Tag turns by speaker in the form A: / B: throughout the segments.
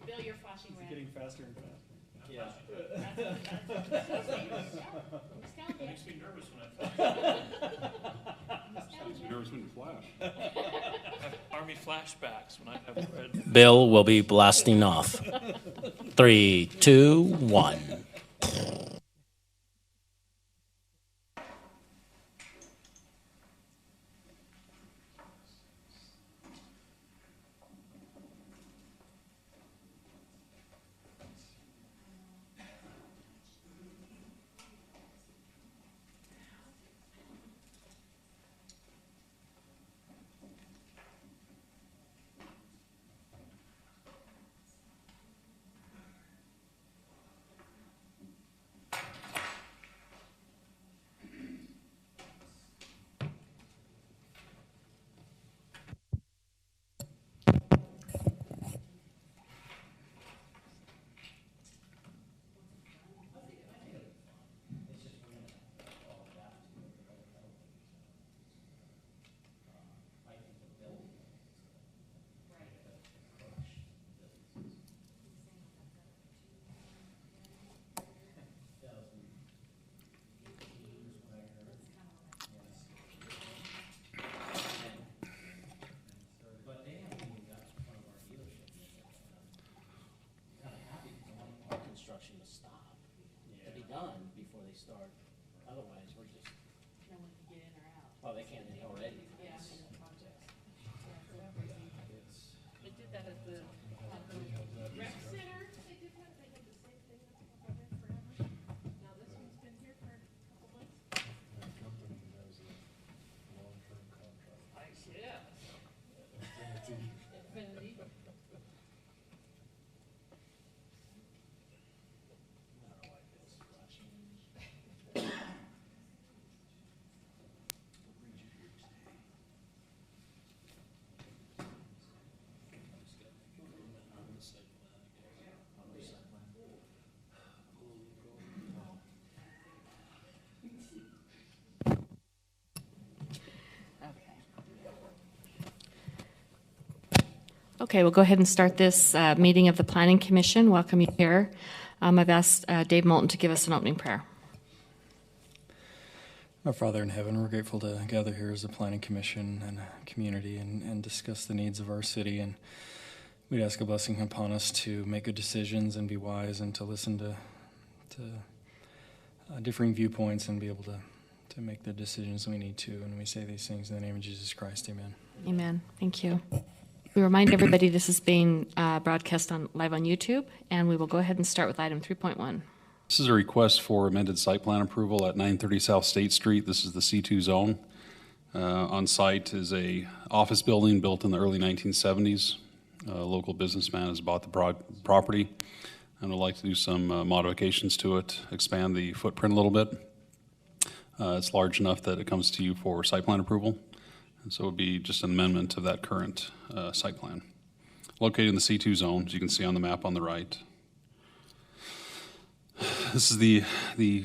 A: Bill, you're flashing red.
B: It's getting faster and faster.
C: Yeah.
D: Makes me nervous when I flash.
E: Makes me nervous when you flash.
D: I have army flashbacks when I have red.
C: Bill will be blasting off. 3, 2, 1. Construction to stop, to be done before they start. Otherwise, we're just,
A: No one can get in or out.
C: well, they can't already.
A: Yeah,
C: It's-
A: in the project. They did that at the rec center. They did that. They did the same thing at the project forever. Now this one's been here for a couple months.
F: That company has a long-term contract.
A: Yeah.
F: Infinity.
A: Infinity. Okay, we'll go ahead and start this meeting of the Planning Commission. Welcome you here. I've asked Dave Moulton to give us an opening prayer.
B: Our Father in heaven, we're grateful to gather here as a planning commission and a community and discuss the needs of our city. And we'd ask a blessing upon us to make good decisions and be wise and to listen to differing viewpoints and be able to make the decisions we need to. And we say these things in the name of Jesus Christ. Amen.
A: Amen. Thank you. We remind everybody this is being broadcast live on YouTube, and we will go ahead and start with item 3.1.
E: This is a request for amended site plan approval at 930 South State Street. This is the C2 zone. On site is a office building built in the early 1970s. A local businessman has bought the property and would like to do some modifications to it, expand the footprint a little bit. It's large enough that it comes to you for site plan approval. And so it would be just an amendment of that current site plan. Located in the C2 zone, as you can see on the map on the right. This is the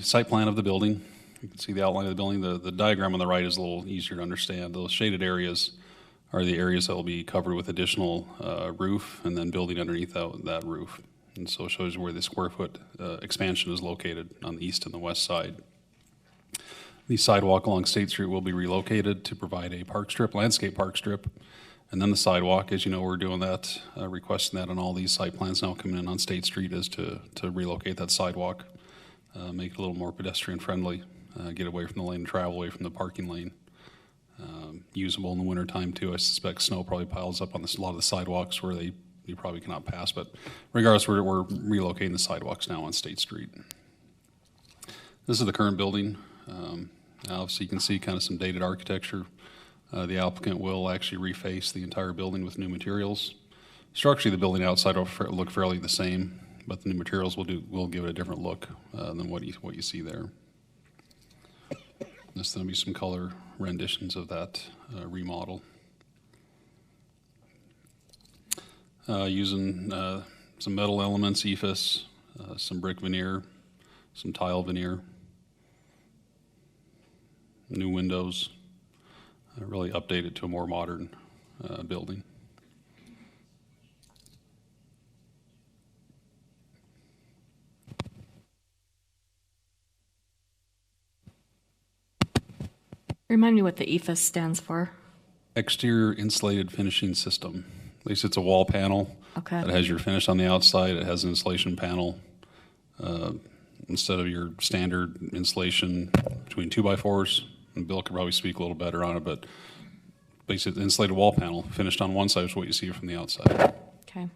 E: site plan of the building. You can see the outline of the building. The diagram on the right is a little easier to understand. Those shaded areas are the areas that will be covered with additional roof and then building underneath that roof. And so it shows you where the square foot expansion is located on the east and the west side. The sidewalk along State Street will be relocated to provide a park strip, landscape park strip. And then the sidewalk, as you know, we're doing that, requesting that on all these site plans now coming in on State Street is to relocate that sidewalk, make it a little more pedestrian friendly, get away from the lane of travel, away from the parking lane. Usable in the wintertime too. I suspect snow probably piles up on a lot of the sidewalks where you probably cannot pass. But regardless, we're relocating the sidewalks now on State Street. This is the current building. Obviously, you can see kind of some dated architecture. The applicant will actually reface the entire building with new materials. Structurally, the building outside will look fairly the same, but the new materials will give it a different look than what you see there. There's going to be some color renditions of that remodel. Using some metal elements, EFIS, some brick veneer, some tile veneer, new windows, really updated to a more modern building.
G: Remind me what the EFS stands for.
E: Exterior insulated finishing system. At least it's a wall panel.
G: Okay.
E: That has your finish on the outside. It has an insulation panel. Instead of your standard insulation between 2x4s, and Bill could probably speak a little better on it, but basically insulated wall panel finished on one side is what you see from the outside.
G: Okay.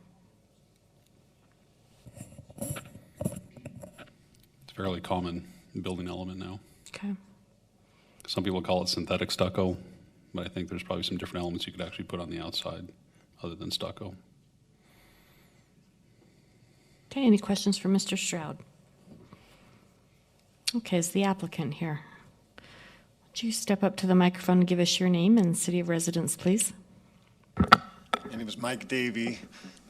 E: It's a fairly common building element now.
G: Okay.
E: Some people call it synthetic stucco, but I think there's probably some different elements you could actually put on the outside other than stucco.
G: Okay, any questions for Mr. Stroud? Okay, is the applicant here? Would you step up to the microphone and give us your name and city of residence, please?
H: My name is Mike Davey.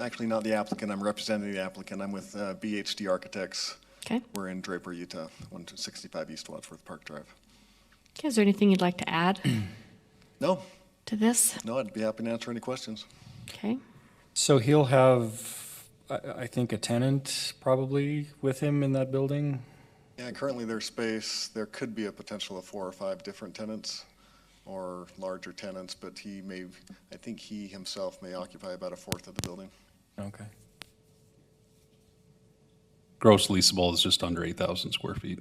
H: Actually, not the applicant. I'm representing the applicant. I'm with BHD Architects.
G: Okay.
H: We're in Draper, Utah, 165 East Wadsworth Park Drive.
G: Okay, is there anything you'd like to add
H: No,
G: to this?
H: no, I'd be happy to answer any questions.
G: Okay.
B: So he'll have, I think, a tenant probably with him in that building?
H: Yeah, currently there's space. There could be a potential of 4 or 5 different tenants or larger tenants, but I think he himself may occupy about 1/4 of the building.
B: Okay.
E: Gross leasable is just under 8,000 square feet.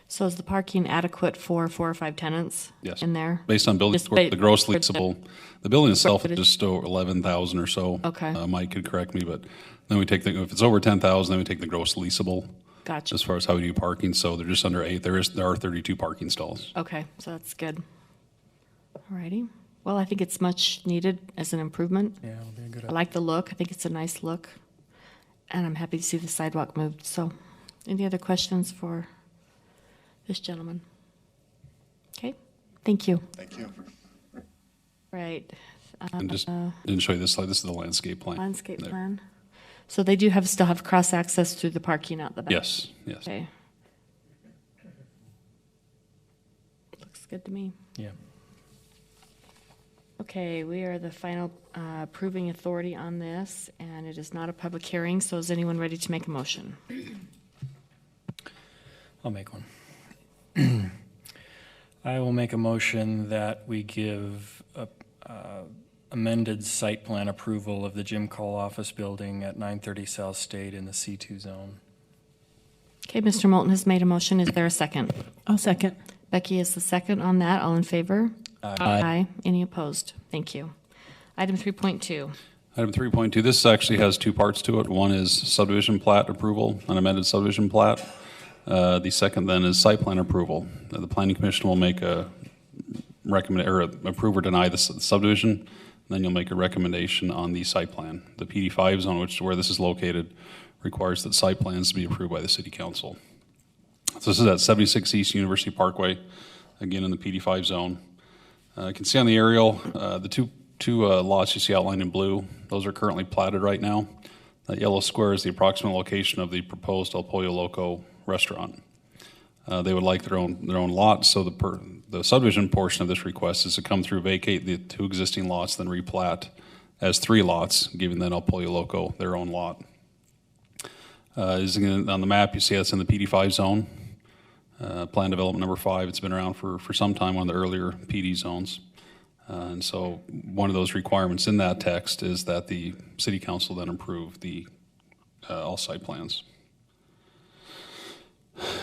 G: So is the parking adequate for 4 or 5 tenants
E: Yes.
G: in there?
E: Based on building,
G: Just ba-
E: the gross
G: for the-
E: leasable, the building itself is
G: footage?
E: just over 11,000 or so.
G: Okay.
E: Mike could correct me, but then we take if it's over 10,000, then we take the gross leasable
G: Gotcha.
E: as far as how we do parking. So they're just under 8. There are 32 parking stalls.
G: Okay, so that's good. Alrighty. Well, I think it's much needed as an improvement.
B: Yeah, it'll be a good.
G: I like the look. I think it's a nice look. And I'm happy to see the sidewalk moved. So any other questions for this gentleman? Okay, thank you.
H: Thank you.
G: Right.
E: And just didn't show you this slide. This is the landscape plan.
G: Landscape
E: There.
G: plan. So they do still have cross access through the parking out the back?
E: Yes, yes.
G: Okay. Looks good to me.
B: Yeah.
G: Okay, we are the final approving authority on this, and it is not a public hearing, so is anyone ready to make a motion?
B: I'll make one. I will make a motion that we give amended site plan approval of the Jim Call office building at 930 South State in the C2 zone.
G: Okay, Mr. Moulton has made a motion. Is there a second?
I: I'll second.
G: Becky is the second on that. All in favor?
B: Aye.
G: Any opposed? Thank you. Item 3.2.
E: Item 3.2, this actually has 2 parts to it. One is subdivision plat approval, an amended subdivision plat. The second then is site plan approval. The planning commission will make a approve or deny the subdivision. Then you'll make a recommendation on the site plan. The PD5 zone, which is where this is located, requires that site plans be approved by the city council. So this is at 76 East University Parkway, again in the PD5 zone. You can see on the aerial, the two lots you see outlined in blue, those are currently platted right now. That yellow square is the approximate location of the proposed El Pollo Loco restaurant. They would like their own lot, so the subdivision portion of this request is to come through, vacate the 2 existing lots, then replat as 3 lots, giving then El Pollo Loco their own lot. On the map, you see that's in the PD5 zone. Plan development number 5, it's been around for some time, one of the earlier PD zones. And so one of those requirements in that text is that the city council then approve all site plans.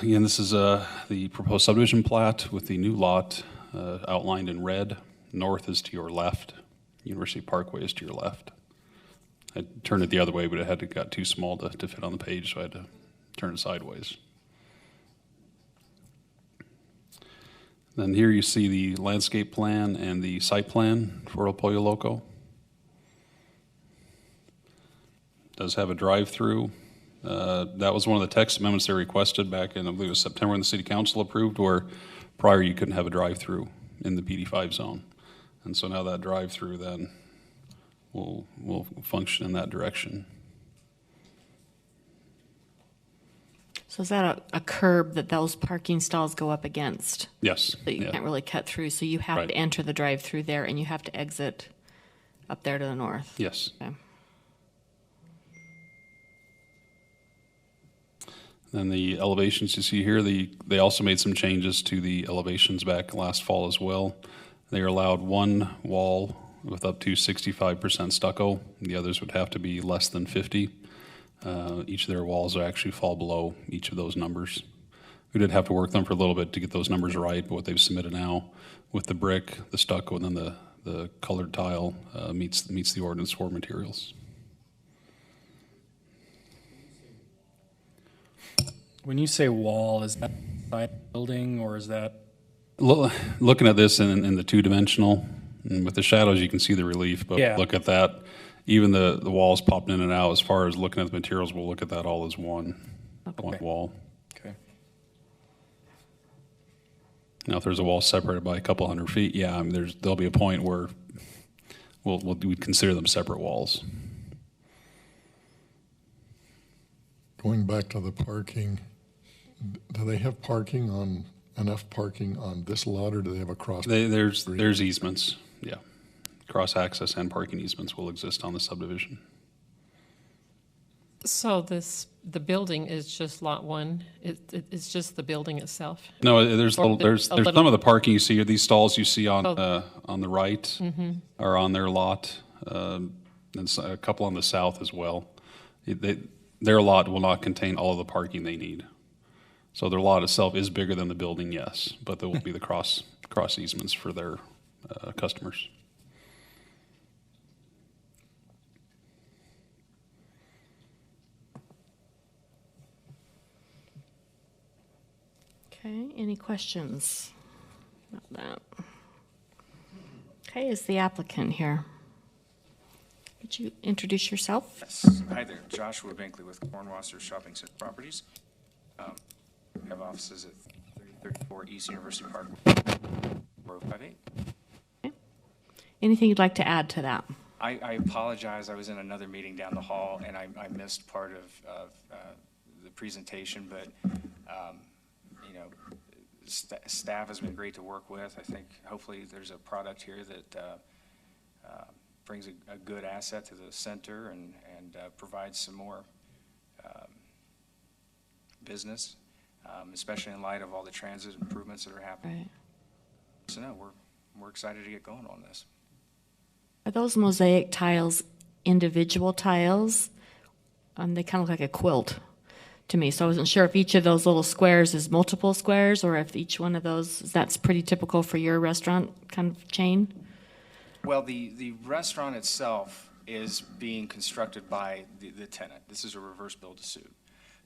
E: Again, this is the proposed subdivision plat with the new lot outlined in red. North is to your left. University Parkway is to your left. I turned it the other way, but it got too small to fit on the page, so I had to turn it sideways. Then here you see the landscape plan and the site plan for El Pollo Loco. Does have a drive-through. That was one of the text amendments they requested back in, I believe it was September, when the city council approved, where prior you couldn't have a drive-through in the PD5 zone. And so now that drive-through then will function in that direction.
G: So is that a curb that those parking stalls go up against?
E: Yes.
G: That you
E: yeah.
G: can't really cut through, so you have
E: Right.
G: to enter the drive-through there, and you have to exit up there to the north?
E: Yes.
G: Okay.
E: And the elevations you see here, they also made some changes to the elevations back last fall as well. They are allowed one wall with up to 65% stucco. The others would have to be less than 50. Each of their walls actually fall below each of those numbers. We did have to work them for a little bit to get those numbers right, but what they've submitted now with the brick, the stucco, and then the colored tile meets the ordinance for materials.
B: When you say wall, is that side building or is that?
E: Looking at this in the two-dimensional, and with the shadows, you can see the relief, but
B: Yeah.
E: look at that. Even the walls popping in and out, as far as looking at the materials, we'll look at that all as one
B: Okay.
E: wall.
B: Okay.
E: Now, if there's a wall separated by a couple hundred feet, yeah, I mean, there'll be a point where we'd consider them separate walls.
F: Going back to the parking, do they have enough parking on this lot, or do they have a cross?
E: There's easements, yeah. Cross-access and parking easements will exist on the subdivision.
I: So the building is just lot one? It's just the building itself?
E: No, there's
I: Or
E: there's
I: a little-
E: some of the parking you see, these stalls you see on
I: Oh.
E: the right are on their lot, and a couple on the south as well. Their lot will not contain all of the parking they need. So their lot itself is bigger than the building, yes, but there will be the cross easements for their customers.
G: Okay, any questions about that? Okay, is the applicant here? Could you introduce yourself?
J: Yes. Hi there, Joshua Binkley with Cornwasser Shopping Center Properties. We have offices at 3034 East University Park, 4058.
G: Anything you'd like to add to that?
J: I apologize, I was in another meeting down the hall, and I missed part of the presentation, but, you know, staff has been great to work with. I think hopefully there's a product here that brings a good asset to the center and provides some more business, especially in light of all the transit improvements that are happening.
G: Right.
J: So no, we're excited to get going on this.
G: Are those mosaic tiles individual tiles? They kind of look like a quilt to me. So I wasn't sure if each of those little squares is multiple squares or if each one of those, that's pretty typical for your restaurant kind of chain?
J: Well, the restaurant itself is being constructed by the tenant. This is a reverse build to suit.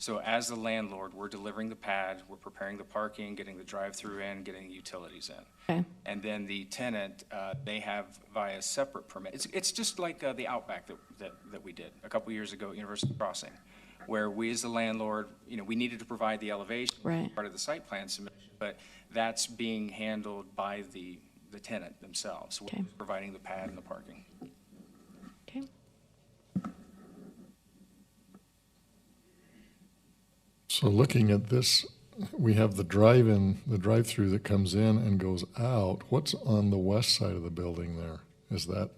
J: So as the landlord, we're delivering the pad, we're preparing the parking, getting the drive-through in, getting the utilities in.
G: Okay.
J: And then the tenant, they have via separate permit. It's just like the Outback that we did a couple years ago at University Crossing, where we as the landlord, you know, we needed to provide the elevation,
G: Right.
J: part of the site plan submission, but that's being handled by the tenant themselves.
G: Okay.
J: We're providing the pad and the parking.
G: Okay.
F: So looking at this, we have the drive-through that comes in and goes out. What's on the west side of the building there? Is that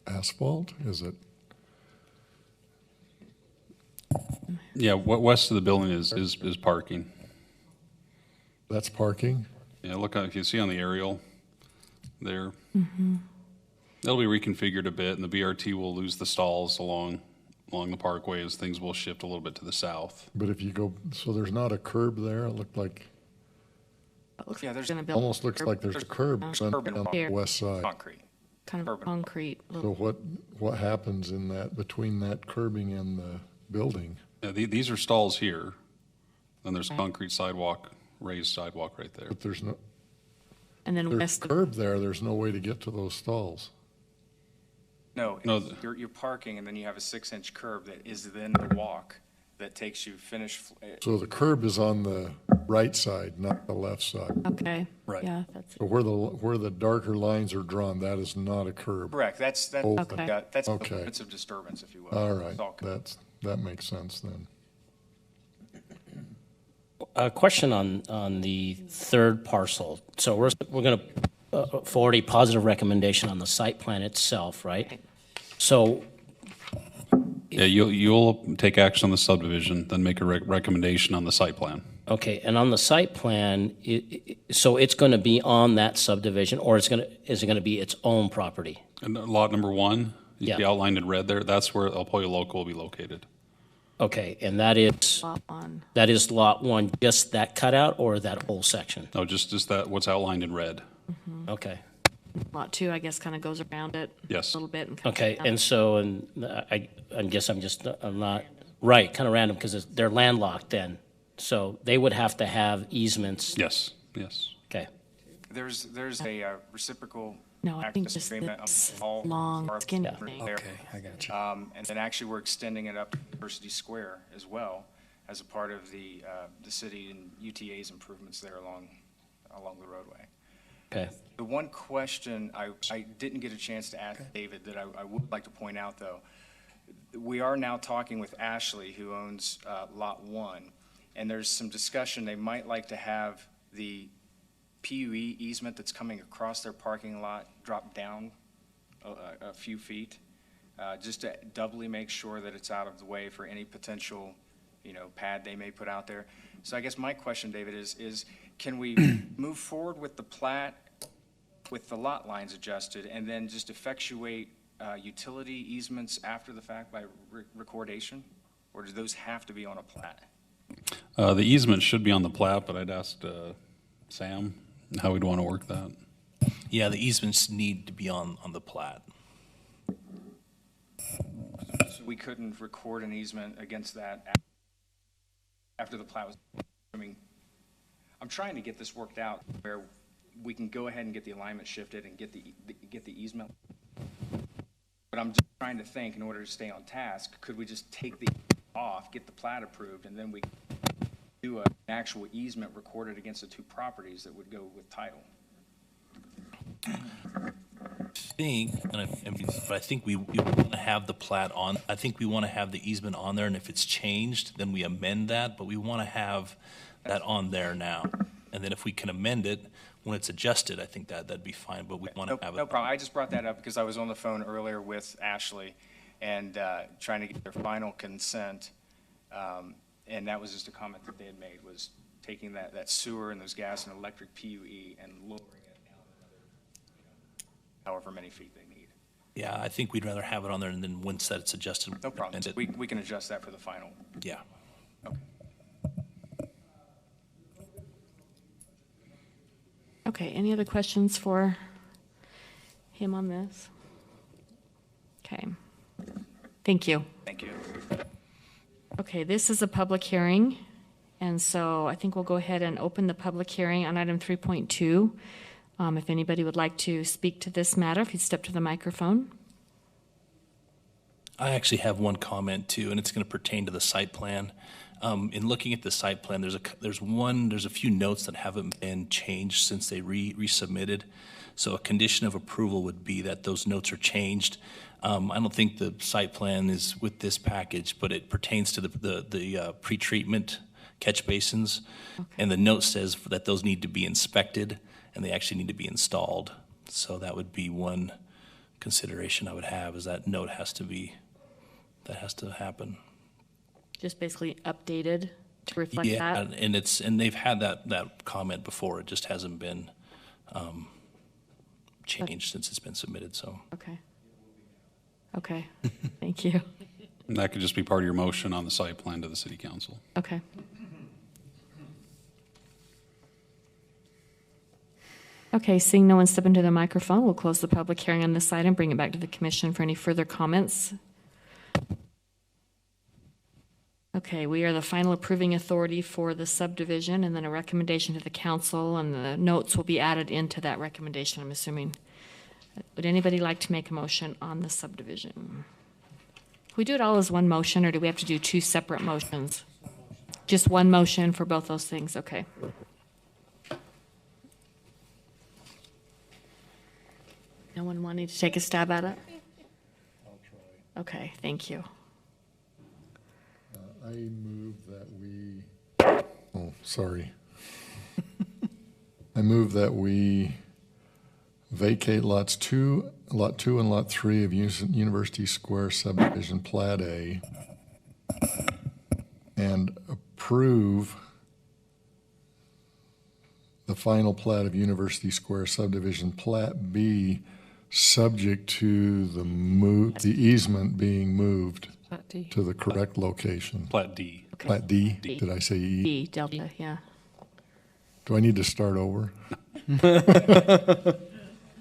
F: asphalt? Is it?
E: Yeah, west of the building is parking.
F: That's parking?
E: Yeah, look, if you see on the aerial there, that'll be reconfigured a bit, and the BRT will lose the stalls along the parkway as things will shift a little bit to the south.
F: But if you go, so there's not a curb there? It looked like,
G: It looks
J: Yeah,
G: like
J: there's-
G: you're gonna build
F: almost looks like there's a curb on
J: curb and
F: the
G: Here.
F: west side.
J: Concrete.
G: kind of
J: urban.
G: concrete.
F: So
G: Little,
F: what happens in that, between that curbing and the building?
E: Yeah, these are stalls here, then there's
G: Okay.
E: concrete sidewalk, raised sidewalk right there.
F: But there's
G: and then
F: there's
G: west of,
F: curb there, there's no way to get to those stalls.
J: No,
E: No,
J: it's- you're parking, and then you have a 6-inch curb that is then the walk that takes you
F: So the curb is on the right side, not the left side.
G: okay.
B: Right.
G: Yeah, that's,
F: So where the darker lines are drawn, that is not a curb.
J: Correct, that's
F: Okay.
J: that's
F: Okay.
J: limits of disturbance, if you will.
F: All right,
J: It's all curb.
F: that makes sense then.
C: A question on the third parcel. So we're going to forward a positive recommendation on the site plan itself, right? So
E: Yeah, you'll take action on the subdivision, then make a recommendation on the site plan.
C: Okay, and on the site plan, so it's going to be on that subdivision, or is it going to be its own property?
E: And lot number 1, you
C: Yeah.
E: see outlined in red there, that's where El Pollo Loco will be located.
C: Okay, and that is
G: Lot 1.
C: lot 1, just that cutout, or that whole section?
E: No, just that, what's outlined in red.
C: Okay.
G: Lot 2, I guess, kind of goes around it
E: Yes.
G: a little bit. And comes
C: Okay,
G: down.
C: and so, I guess I'm not, right, kind of random, because they're landlocked then. So they would have to have easements.
E: Yes, yes.
C: Okay,
J: There's a reciprocal
G: No, I think
J: access
G: just
J: agreement on
G: this
J: all
G: long,
J: parts
G: skinny
J: over
G: thing.
J: there.
B: Okay, I got you.
J: And then actually, we're extending it up to University Square as well as a part of the city and UTA's improvements there along the roadway.
C: okay.
J: The one question I didn't get a chance to ask David that I would like to point out, though, we are now talking with Ashley, who owns Lot 1, and there's some discussion they might like to have the PUE easement that's coming across their parking lot drop down a few feet, just to doubly make sure that it's out of the way for any potential, pad they may put out there. So I guess my question, David, is can we move forward with the plat with the lot lines adjusted and then just effectuate utility easements after the fact by recordation? Or do those have to be on a plat?
E: The easement should be on the plat, but I'd ask Sam how we'd want to work that.
K: Yeah, the easements need to be on the plat.
J: So we couldn't record an easement against that after the plat was, I'm trying to get this worked out where we can go ahead and get the alignment shifted and get the easement. But I'm just trying to think, in order to stay on task, could we just take the off, get the plat approved, and then we do an actual easement recorded against the two properties that would go with title?
K: But I think we want to have the plat on. I think we want to have the easement on there, and if it's changed, then we amend that, but we want to have that on there now. And then if we can amend it, when it's adjusted, I think that'd be fine, but we want to have it.
J: No problem. I just brought that up because I was on the phone earlier with Ashley and trying to get their final consent. And that was just a comment that they had made, was taking that sewer and those gas and electric PUE and lowering it down another, however many feet they need.
K: Yeah, I think we'd rather have it on there, and then once that's adjusted.
J: No problem.
K: amend it.
J: We can adjust that for the final.
K: Yeah.
J: Okay.
G: Okay, any other questions for him on this? Okay, thank you.
J: Thank you.
G: Okay, this is a public hearing, and so I think we'll go ahead and open the public hearing on item 3.2. If anybody would like to speak to this matter, if you'd step to the microphone.
K: I actually have one comment too, and it's going to pertain to the site plan. In looking at the site plan, there's a few notes that haven't been changed since they resubmitted. So a condition of approval would be that those notes are changed. I don't think the site plan is with this package, but it pertains to the pretreatment catch basins. Okay. And the note says that those need to be inspected and they actually need to be installed. So that would be one consideration I would have, is that note has to happen.
G: Just basically updated to reflect that?
K: Yeah, and they've had that comment before. It just hasn't been changed since it's been submitted, so.
G: Okay, thank you.
E: And that could just be part of your motion on the site plan to the city council.
G: Okay. Okay, seeing no one step into the microphone, we'll close the public hearing on this item, bring it back to the commission for any further comments. Okay, we are the final approving authority for the subdivision, and then a recommendation to the council, and the notes will be added into that recommendation, I'm assuming. Would anybody like to make a motion on the subdivision? Can we do it all as one motion, or do we have to do two separate motions? Just one motion for both those things, okay. No one wanting to take a stab at it?
F: I'll try.
G: Okay, thank you.
F: I move that we, I move that we vacate lot 2 and lot 3 of University Square subdivision Plat A and approve the final plat of University Square subdivision Plat B, subject to the easement being moved
I: Plat D.
F: to the correct location.
E: Plat D.
G: Okay.
F: Plat D? Did I say E?
G: D, delta, yeah.
F: Do I need to start over?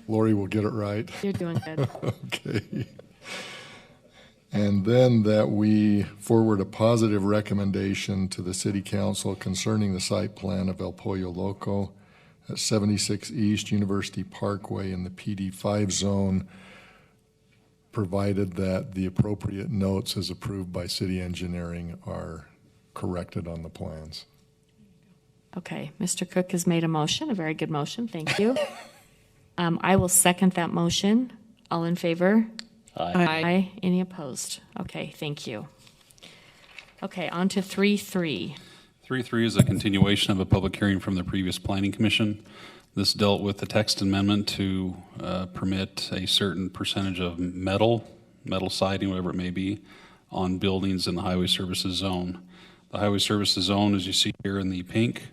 F: Lori will get it right.
G: You're doing good.
F: Okay. And then that we forward a positive recommendation to the city council concerning the site plan of El Pollo Loco at 76 East University Parkway in the PD5 zone, provided that the appropriate notes as approved by city engineering are corrected on the plans.
G: Okay, Mr. Cook has made a motion, a very good motion, thank you. I will second that motion. All in favor? Aye. Any opposed? Okay, thank you. Okay, on to 3.3.
E: 3.3 is a continuation of a public hearing from the previous planning commission. This dealt with the text amendment to permit a certain percentage of metal siding, whatever it may be, on buildings in the highway services zone. The highway services zone, as you see here in the pink,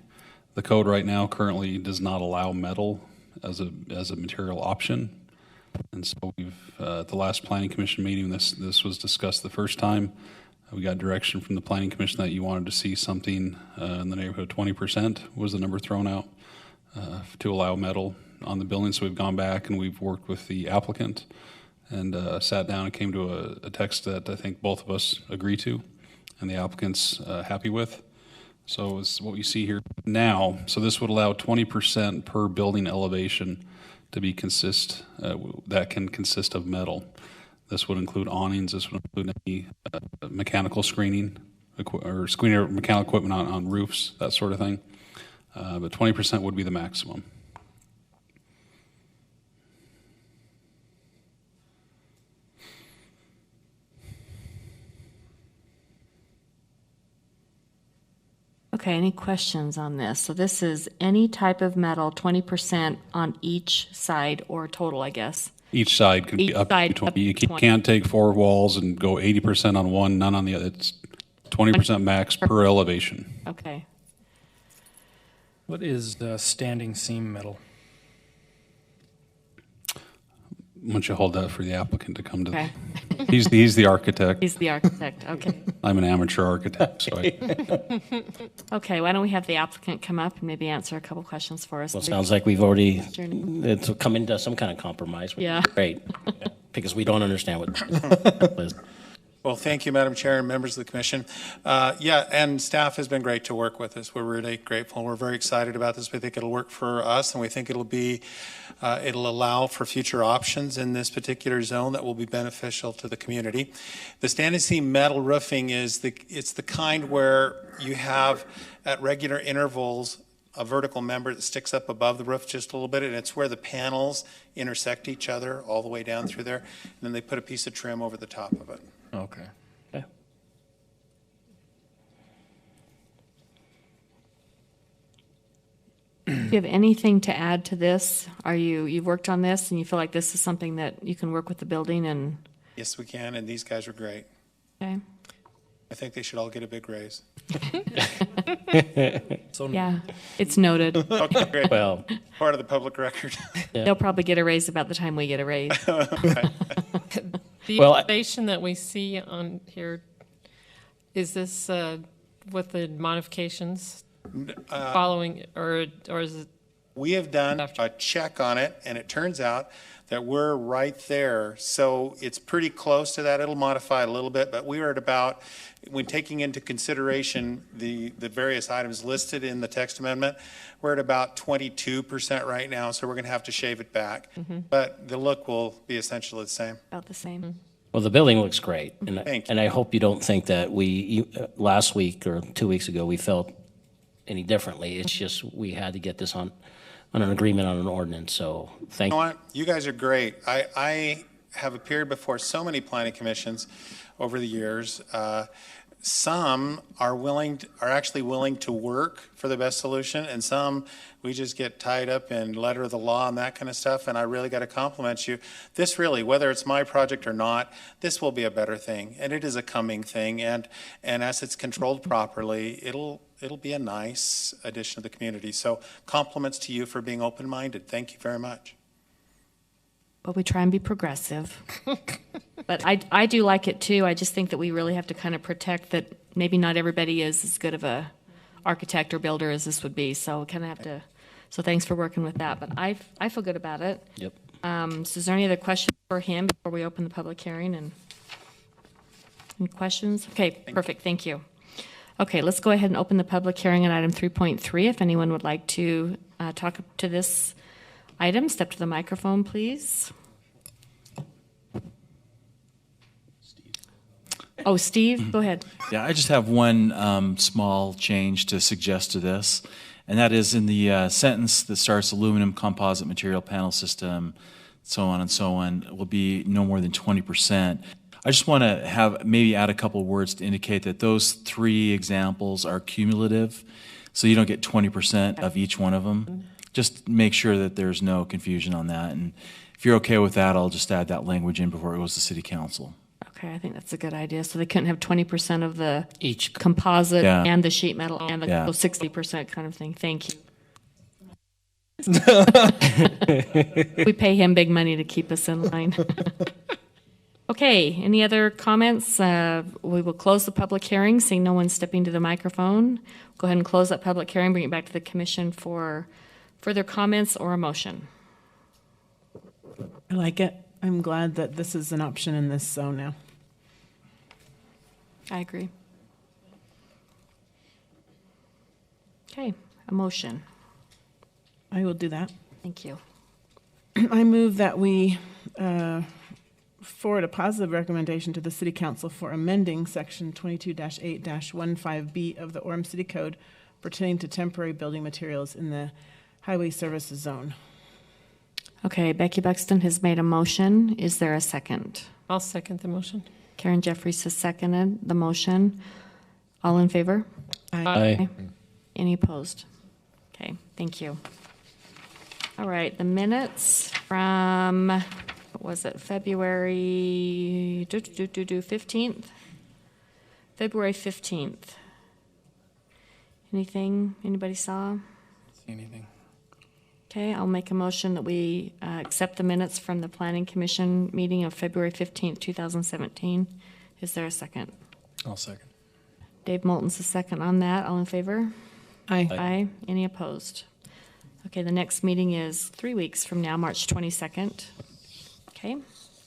E: the code right now currently does not allow metal as a material option. And so we've, at the last planning commission meeting, this was discussed the first time. We got direction from the planning commission that you wanted to see something in the neighborhood of 20% was the number thrown out to allow metal on the building. So we've gone back and we've worked with the applicant and sat down and came to a text that I think both of us agree to and the applicant's happy with. So it's what you see here now. So this would allow 20% per building elevation to be that can consist of metal. This would include awnings. This would include any mechanical screening or mechanical equipment on roofs, that sort of thing. But 20% would be the maximum.
G: Okay, any questions on this? So this is any type of metal, 20% on each side or total, I guess.
E: Each side can be up to 20. You can't take 4 walls and go 80% on one, none on the other. It's 20% max per elevation.
G: Okay.
B: What is standing seam metal?
E: Why don't you hold that for the applicant to come to?
G: Okay.
E: He's the architect.
G: He's the architect, okay.
E: I'm an amateur architect, so
G: Okay, why don't we have the applicant come up and maybe answer a couple questions for us?
C: Well, it sounds like we've already, it's come into some kind of compromise. Which
G: Yeah.
C: is great, because we don't understand what Liz.
L: Well, thank you, Madam Chair and members of the commission. And staff has been great to work with us. We're really grateful. We're very excited about this. We think it'll work for us, and we think it'll allow for future options in this particular zone that will be beneficial to the community. The standing seam metal roofing it's the kind where you have at regular intervals a vertical member that sticks up above the roof just a little bit, and it's where the panels intersect each other all the way down through there, and then they put a piece of trim over the top of it.
B: Okay.
C: Okay.
G: Do you have anything to add to this? You've worked on this and you feel like this is something that you can work with the building and?
L: Yes, we can, and these guys are great.
G: Okay.
L: I think they should all get a big raise.
G: Yeah, it's noted.
L: Okay, great.
C: Well,
L: Part of the public record.
G: They'll probably get a raise about the time we get a raise.
I: The
C: Well,
I: elevation that we see on here, is this with the modifications following, or is it?
L: We have done a check on it, and it turns out that we're right there. So it's pretty close to that. It'll modify it a little bit, but we are at about, when taking into consideration the various items listed in the text amendment, we're at about 22% right now, so we're going to have to shave it back. But the look will be essentially the same.
G: About the same.
C: well, the building looks great. And,
L: Thank you.
C: and I hope you don't think that last week or 2 weeks ago, we felt any differently. It's just we had to get this on an agreement on an ordinance, so thank
L: You
C: you.
L: know what? You guys are great. I have appeared before so many planning commissions over the years. some are actually willing to work for the best solution, and some we just get tied up in letter of the law and that kind of stuff. And I really got to compliment you. This really, whether it's my project or not, this will be a better thing, and it is a coming thing. And as it's controlled properly, it'll be a nice addition to the community. So compliments to you for being open-minded. Thank you very much.
G: But we try and be progressive. But I do like it too. I just think that we really have to kind of protect that maybe not everybody is as good of a architect or builder as this would be. So we kind of have to, so thanks for working with that. But I feel good about it.
C: Yep.
G: So is there any other questions for him before we open the public hearing? And any questions? Okay, perfect. Thank you. Okay, let's go ahead and open the public hearing on item 3.3. If anyone would like to talk to this item, step to the microphone, please. Oh, Steve, go ahead.
M: Yeah, I just have one small change to suggest to this, and that is in the sentence that starts aluminum composite material panel system, so on and so on, will be no more than 20%. I just want to have maybe add a couple words to indicate that those three examples are cumulative, so you don't get 20% of each one of them. Just make sure that there's no confusion on that, and if you're okay with that, I'll just add that language in before it goes to City Council.
G: Okay, I think that's a good idea. So they couldn't have 20% of the
C: Each.
G: composite
M: Yeah.
G: and the sheet metal and the
M: Yeah.
G: 60% kind of thing. Thank you. We pay him big money to keep us in line. Okay, any other comments? We will close the public hearing, seeing no one stepping to the microphone. Go ahead and close that public hearing, bring it back to the commission for further comments or a motion.
N: I like it. I'm glad that this is an option in this zone now.
G: I agree. Okay, a motion.
N: I will do that.
G: Thank you.
N: I move that we forward a positive recommendation to the City Council for amending Section 22-8-15B of the Orem City Code pertaining to temporary building materials in the Highway Services Zone.
G: Okay, Becky Buxton has made a motion. Is there a second?
I: I'll second the motion.
G: Karen Jeffries has seconded the motion. All in favor?
C: Aye.
G: Any opposed? Okay, thank you. All right, the minutes from, what was it, February 15th? February 15th. Anything anybody saw?
B: See anything?
G: Okay, I'll make a motion that we accept the minutes from the Planning Commission meeting of February 15th, 2017. Is there a second?
B: I'll second.
G: Dave Moulton's a second on that. All in favor?
N: Aye.
G: Aye. Any opposed? Okay, the next meeting is 3 weeks from now, March 22nd. Okay,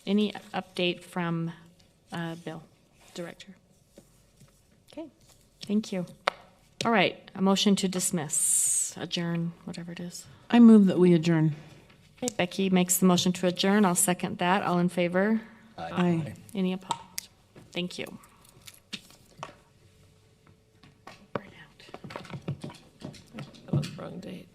G: any update from Bill, Director? Okay, thank you. All right, a motion to dismiss, adjourn, whatever it is.
N: I move that we adjourn.
G: Okay, Becky makes the motion to adjourn. I'll second that. All in favor?
N: Aye.
G: Any opposed? Thank you.
I: That was the wrong date.